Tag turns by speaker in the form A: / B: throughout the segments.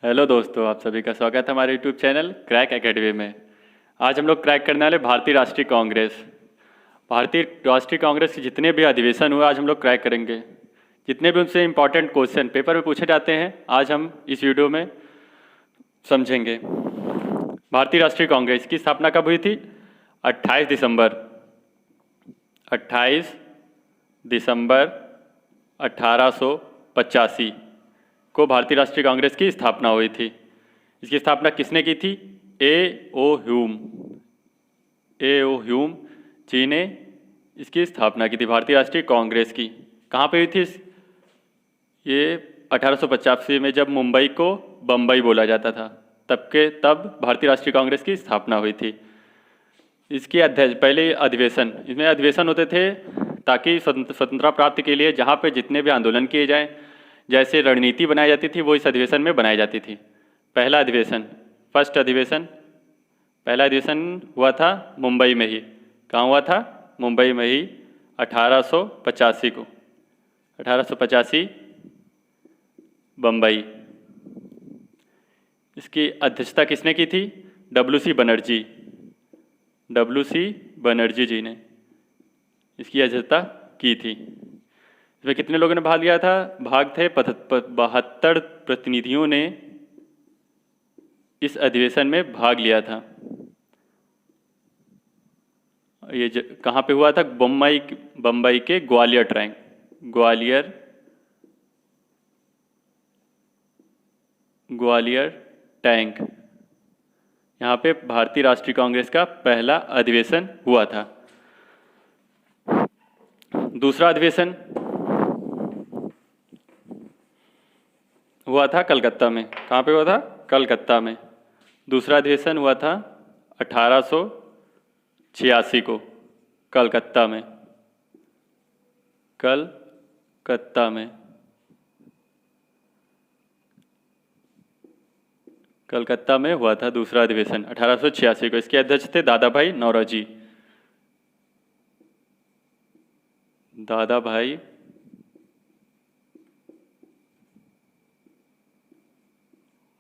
A: Hello दोस्तों, आप सभी का स्वागत है हमारे यूट्यूब चैनल क्रैक एकेडमी में। आज हम लोग क्रैक करने वाले भारतीय राष्ट्रीय कांग्रेस। भारतीय राष्ट्रीय कांग्रेस के जितने भी अधिवेशन हुए आज हम लोग क्रैक करेंगे। जितने भी उनसे इम्पोर्टेंट क्वेश्चन पेपर में पूछे जाते हैं आज हम इस वीडियो में समझेंगे। भारतीय राष्ट्रीय कांग्रेस की स्थापना कब हुई थी? 28 दिसंबर 1885 को भारतीय राष्ट्रीय कांग्रेस की स्थापना हुई थी। इसकी स्थापना किसने की थी? ए ओ ह्यूम जी ने इसकी स्थापना की थी भारतीय राष्ट्रीय कांग्रेस की। कहाँ पे हुई थी? ये 1885 में, जब मुंबई को बम्बई बोला जाता था तब भारतीय राष्ट्रीय कांग्रेस की स्थापना हुई थी। इसकी अध्यक्ष पहले अधिवेशन, इसमें अधिवेशन होते थे ताकि स्वतंत्रता प्राप्ति के लिए जहाँ पे जितने भी आंदोलन किए जाएं, जैसे रणनीति बनाई जाती थी वो इस अधिवेशन में बनाई जाती थी। पहला अधिवेशन पहला अधिवेशन हुआ था मुंबई में ही। कहाँ हुआ था? मुंबई में ही 1885 को। 1885 बम्बई। इसकी अध्यक्षता किसने की थी? डब्ल्यू सी बनर्जी जी ने इसकी अध्यक्षता की थी। इसमें कितने लोगों ने भाग लिया था? भाग थे 72 प्रतिनिधियों ने इस अधिवेशन में भाग लिया था। ये कहाँ पे हुआ था? बम्बई के ग्वालियर टैंक। यहाँ पे भारतीय राष्ट्रीय कांग्रेस का पहला अधिवेशन हुआ था। दूसरा अधिवेशन हुआ था कलकत्ता में। कहाँ पे हुआ था? कलकत्ता में। दूसरा अधिवेशन हुआ था 1886 को कलकत्ता में हुआ था दूसरा अधिवेशन 1886 को। इसके अध्यक्ष थे दादा भाई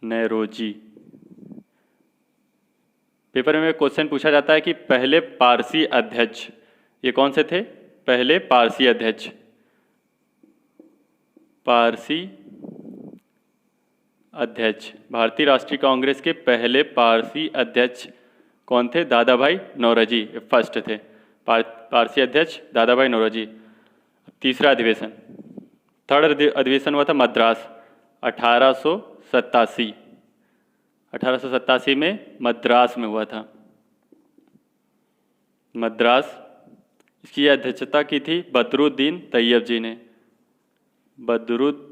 A: नौरोजी। पेपर में क्वेश्चन पूछा जाता है कि पहले पारसी अध्यक्ष ये कौन से थे? पहले पारसी अध्यक्ष भारतीय राष्ट्रीय कांग्रेस के पहले पारसी अध्यक्ष कौन थे? दादा भाई नौरोजी फर्स्ट थे। पारसी अध्यक्ष दादा भाई नौरोजी। तीसरा अधिवेशन, थर्ड अधिवेशन हुआ था मद्रास 1887 में मद्रास में हुआ था। मद्रास। इसकी अध्यक्षता की थी बदरुद्दीन तैयब जी ने। बदरुद्दीन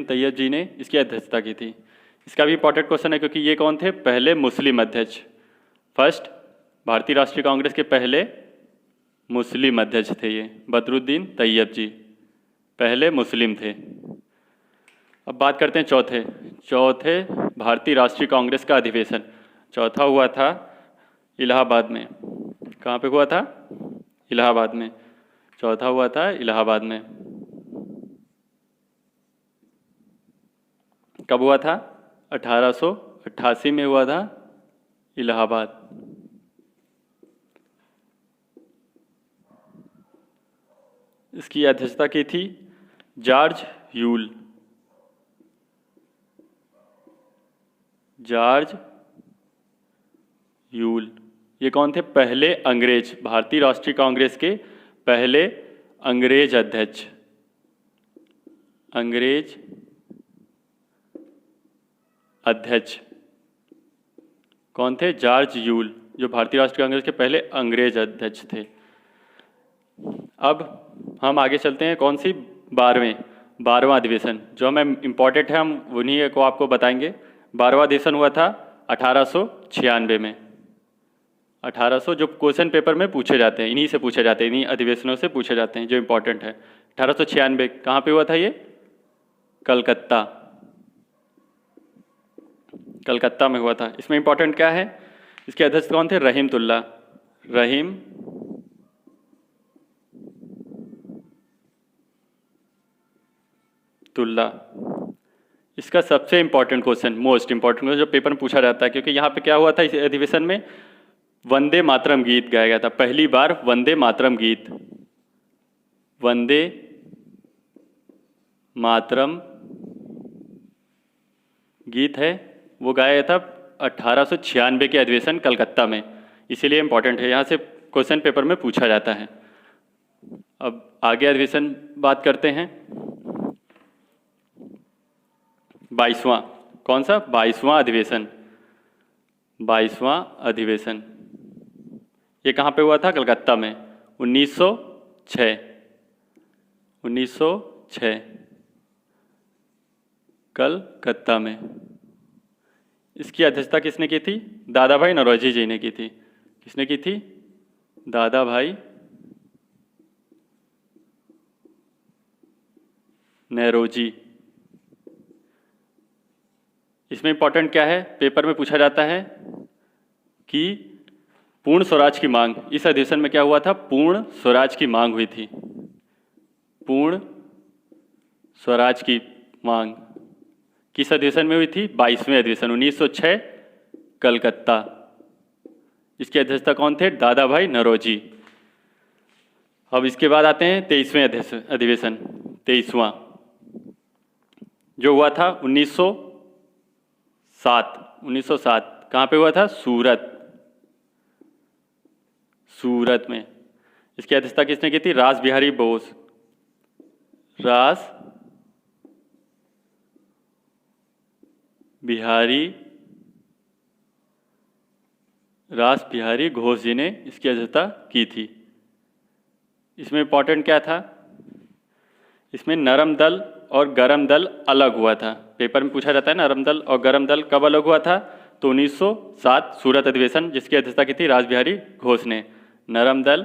A: तैयब जी ने इसकी अध्यक्षता की थी। इसका भी इंपॉर्टेंट क्वेश्चन है क्योंकि ये कौन थे? पहले मुस्लिम अध्यक्ष। फर्स्ट भारतीय राष्ट्रीय कांग्रेस के पहले मुस्लिम अध्यक्ष थे ये बदरुद्दीन तैयब जी, पहले मुस्लिम थे। अब बात करते हैं चौथे भारतीय राष्ट्रीय कांग्रेस का अधिवेशन। चौथा हुआ था इलाहाबाद में। कहाँ पे हुआ था? इलाहाबाद में। चौथा हुआ था इलाहाबाद में। कब हुआ था? 1888 में हुआ था इलाहाबाद। इसकी अध्यक्षता की थी जॉर्ज ह्यूल। ये कौन थे? पहले अंग्रेज, भारतीय राष्ट्रीय कांग्रेस के पहले अंग्रेज अध्यक्ष कौन थे? जॉर्ज ह्यूल, जो भारतीय राष्ट्रीय कांग्रेस के पहले अंग्रेज अध्यक्ष थे। अब हम आगे चलते हैं। कौन सी? 12वां अधिवेशन। जो हमें इम्पोर्टेंट है हम उन्हीं को आपको बताएंगे। 12वां अधिवेशन हुआ था 1896 में। 1800 जो क्वेश्चन पेपर में पूछे जाते हैं इन्हीं से पूछे जाते हैं, इन्हीं अधिवेशनों से पूछे जाते हैं जो इम्पोर्टेंट है। 1896 कहाँ पे हुआ था? ये कलकत्ता में हुआ था। इसमें इम्पोर्टेंट क्या है? इसके अध्यक्ष कौन थे? रहीमतुल्ला, रहीम तुल्ला। इसका सबसे important question, most important question जो पेपर में पूछा जाता है, क्योंकि यहाँ पे क्या हुआ था इस अधिवेशन में, वंदे मातरम गीत गाया गया था। पहली बार वंदे मातरम गीत, वंदे मातरम गीत है वो गाया गया था 1896 के अधिवेशन कलकत्ता में, इसीलिए इंपॉर्टेंट है, यहाँ से क्वेश्चन पेपर में पूछा जाता है। अब आगे अधिवेशन बात करते हैं। 22वां, कौन सा? 22वां अधिवेशन। 22वां अधिवेशन ये कहाँ पे हुआ था? कलकत्ता में, 1906। 1906 कलकत्ता में। इसकी अध्यक्षता किसने की थी? दादा भाई नौरोजी जी ने की थी। किसने की थी? दादा भाई नेरोजी। इसमें इंपॉर्टेंट क्या है, पेपर में पूछा जाता है कि पूर्ण स्वराज की मांग, इस अधिवेशन में क्या हुआ था? पूर्ण स्वराज की मांग हुई थी। पूर्ण स्वराज की मांग किस अधिवेशन में हुई थी? 22वें अधिवेशन, 1906 कलकत्ता। इसकी अध्यक्षता कौन थे? दादा भाई नौरोजी। अब इसके बाद आते हैं 23वें अधिवेशन। 23वां जो हुआ था 1907। 1907 कहाँ पे हुआ था? सूरत, सूरत में। इसकी अध्यक्षता किसने की थी? रास बिहारी बोस। रास बिहारी घोष जी ने इसकी अध्यक्षता की थी। इसमें इंपॉर्टेंट क्या था? इसमें नरम दल और गरम दल अलग हुआ था। पेपर में पूछा जाता है नरम दल और गरम दल कब अलग हुआ था? तो 1907 सूरत अधिवेशन, जिसकी अध्यक्षता की थी रास बिहारी घोष ने। नरम दल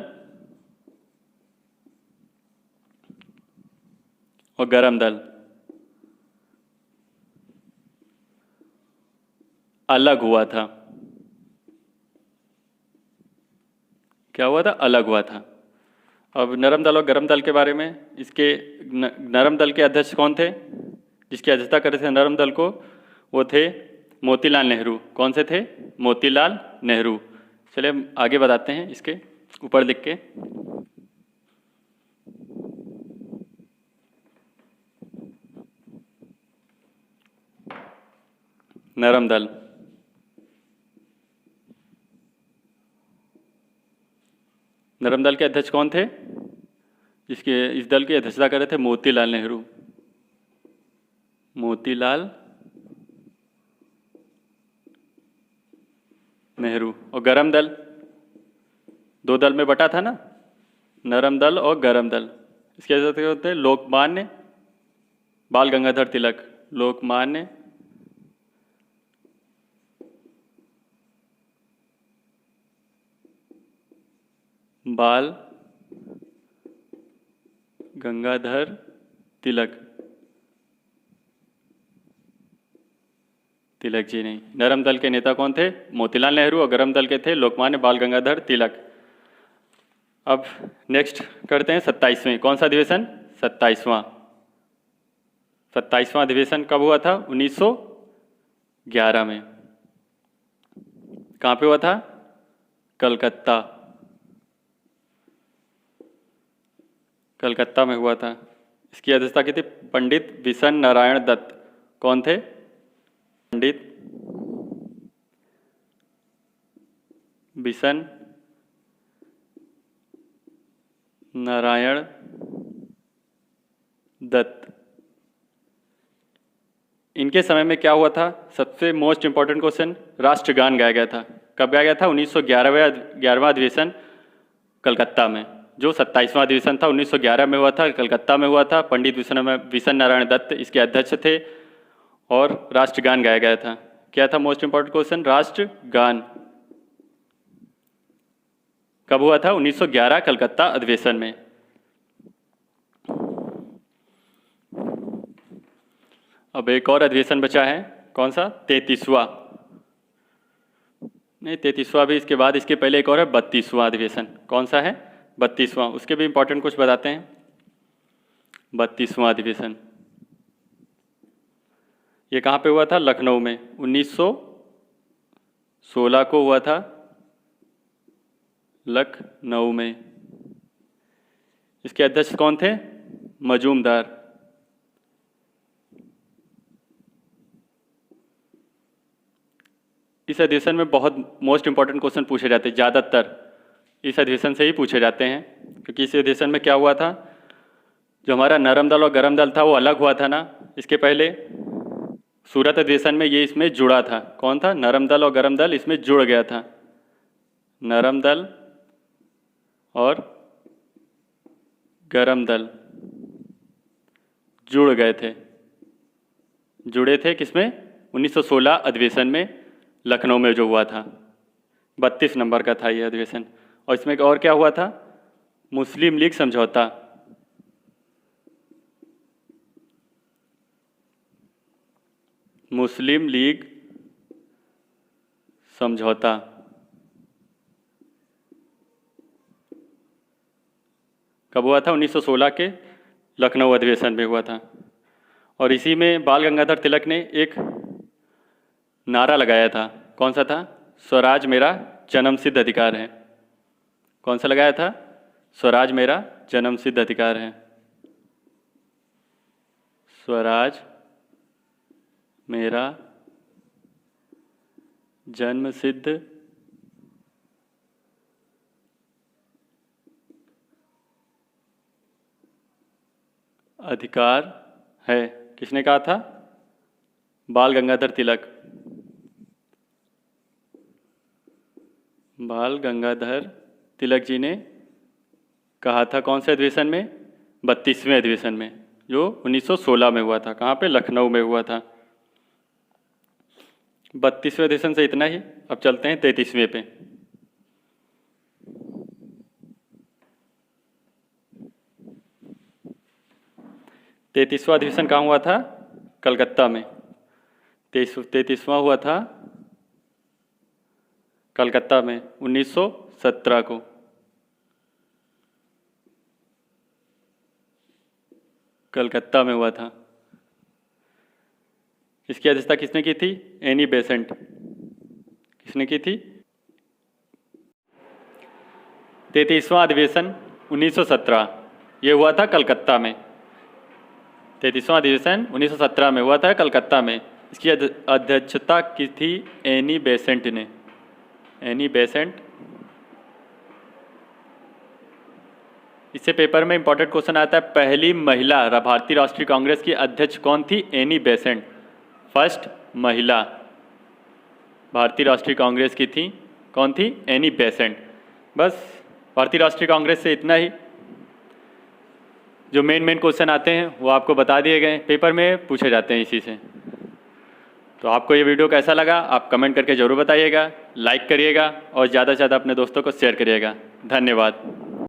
A: और गरम दल अलग हुआ था। क्या हुआ था? अलग हुआ था। अब नरम दल और गरम दल के बारे में, इसके नरम दल के अध्यक्ष कौन थे? जिसकी अध्यक्षता कर रहे थे नरम दल को, वो थे मोतीलाल नेहरू। कौन से थे? मोतीलाल नेहरू। चलिए आगे बताते हैं, इसके ऊपर लिख के। नरम दल, नरम दल के अध्यक्ष कौन थे? जिसके इस दल की अध्यक्षता कर रहे थे मोतीलाल नेहरू। मोतीलाल नेहरू। और गरम दल, दो दल में बटा था ना, नरम दल और गरम दल। इसके अध्यक्ष होते हैं लोकमान्य बाल गंगाधर तिलक। लोकमान्य बाल गंगाधर तिलक। तिलक जी नहीं। नरम दल के नेता कौन थे? मोतीलाल नेहरू। और गरम दल के थे लोकमान्य बाल गंगाधर तिलक। अब नेक्स्ट करते हैं 27वें। कौन सा अधिवेशन? 27वां। 27वां अधिवेशन कब हुआ था? 1911 में। कहाँ पे हुआ था? कलकत्ता, कलकत्ता में हुआ था। इसकी अध्यक्षता की थी पंडित बिशन नारायण दत्त। कौन थे? पंडित बिशन नारायण दत्त। इनके समय में क्या हुआ था? सबसे मोस्ट इंपॉर्टेंट क्वेश्चन, राष्ट्रगान गाया गया था। कब गाया गया था? 1911वां अधिवेशन कलकत्ता में। जो 27वां अधिवेशन था 1911 में हुआ था, कलकत्ता में हुआ था। पंडित बिशन नारायण दत्त इसके अध्यक्ष थे और राष्ट्रगान गाया गया था। क्या था मोस्ट इंपॉर्टेंट क्वेश्चन? राष्ट्रगान। कब हुआ था? 1911 कलकत्ता अधिवेशन में। अब एक और अधिवेशन बचा है। कौन सा? 33वां। नहीं, 33वां भी इसके बाद, इसके पहले एक और है 32वां अधिवेशन। कौन सा है? 32वां। उसके भी इंपॉर्टेंट कुछ बताते हैं। 32वां अधिवेशन ये कहाँ पे हुआ था? लखनऊ में 1916 को हुआ था, लखनऊ में। इसके अध्यक्ष कौन थे? मजूमदार। इस अधिवेशन में बहुत मोस्ट इंपॉर्टेंट क्वेश्चन पूछे जाते हैं, ज़्यादातर इस अधिवेशन से ही पूछे जाते हैं, क्योंकि इस अधिवेशन में क्या हुआ था, जो हमारा नरम दल और गरम दल था वो अलग हुआ था ना। इसके पहले सूरत अधिवेशन में ये इसमें जुड़ा था। कौन था? नरम दल और गरम दल इसमें जुड़ गया था। नरम दल और गरम दल जुड़ गए थे। जुड़े थे किसमें? 1916 अधिवेशन में, लखनऊ में जो हुआ था। 32 नंबर का था ये अधिवेशन। और इसमें और क्या हुआ था? मुस्लिम लीग समझौता। मुस्लिम लीग समझौता कब हुआ था? 1916 के लखनऊ अधिवेशन में हुआ था। और इसी में बाल गंगाधर तिलक ने एक नारा लगाया था। कौन सा था? स्वराज मेरा जन्मसिद्ध अधिकार है। कौन सा लगाया था? स्वराज मेरा जन्मसिद्ध अधिकार है। स्वराज मेरा जन्मसिद्ध अधिकार है। किसने कहा था? बाल गंगाधर तिलक। बाल गंगाधर तिलक जी ने कहा था। कौन से अधिवेशन में? 32वें अधिवेशन में, जो 1916 में हुआ था। कहाँ पे? लखनऊ में हुआ था। 32वें अधिवेशन से इतना ही। अब चलते हैं 33वें पे। 33वां अधिवेशन कहाँ हुआ था? कलकत्ता में। 33वां हुआ था कलकत्ता में 1917 को। कलकत्ता में हुआ था। इसकी अध्यक्षता किसने की थी? Annie Besant. किसने की थी? 33वां अधिवेशन 1917 ये हुआ था कलकत्ता में। 33वां अधिवेशन 1917 में हुआ था कलकत्ता में। इसकी अध्यक्षता की थी एनी बेसेंट ने। Annie Besant. इससे पेपर में इंपॉर्टेंट क्वेश्चन आता है, पहली महिला भारतीय राष्ट्रीय कांग्रेस की अध्यक्ष कौन थी? Annie Besant. फर्स्ट महिला भारतीय राष्ट्रीय कांग्रेस की थी। कौन थी? Annie Besant. बस भारतीय राष्ट्रीय कांग्रेस से इतना ही। जो मेन क्वेश्चन आते हैं वो आपको बता दिए गए, पेपर में पूछे जाते हैं इसी से। तो आपको ये वीडियो कैसा लगा आप कमेंट करके ज़रूर बताइएगा, लाइक करिएगा और ज़्यादा से ज़्यादा अपने दोस्तों को शेयर करिएगा। धन्यवाद।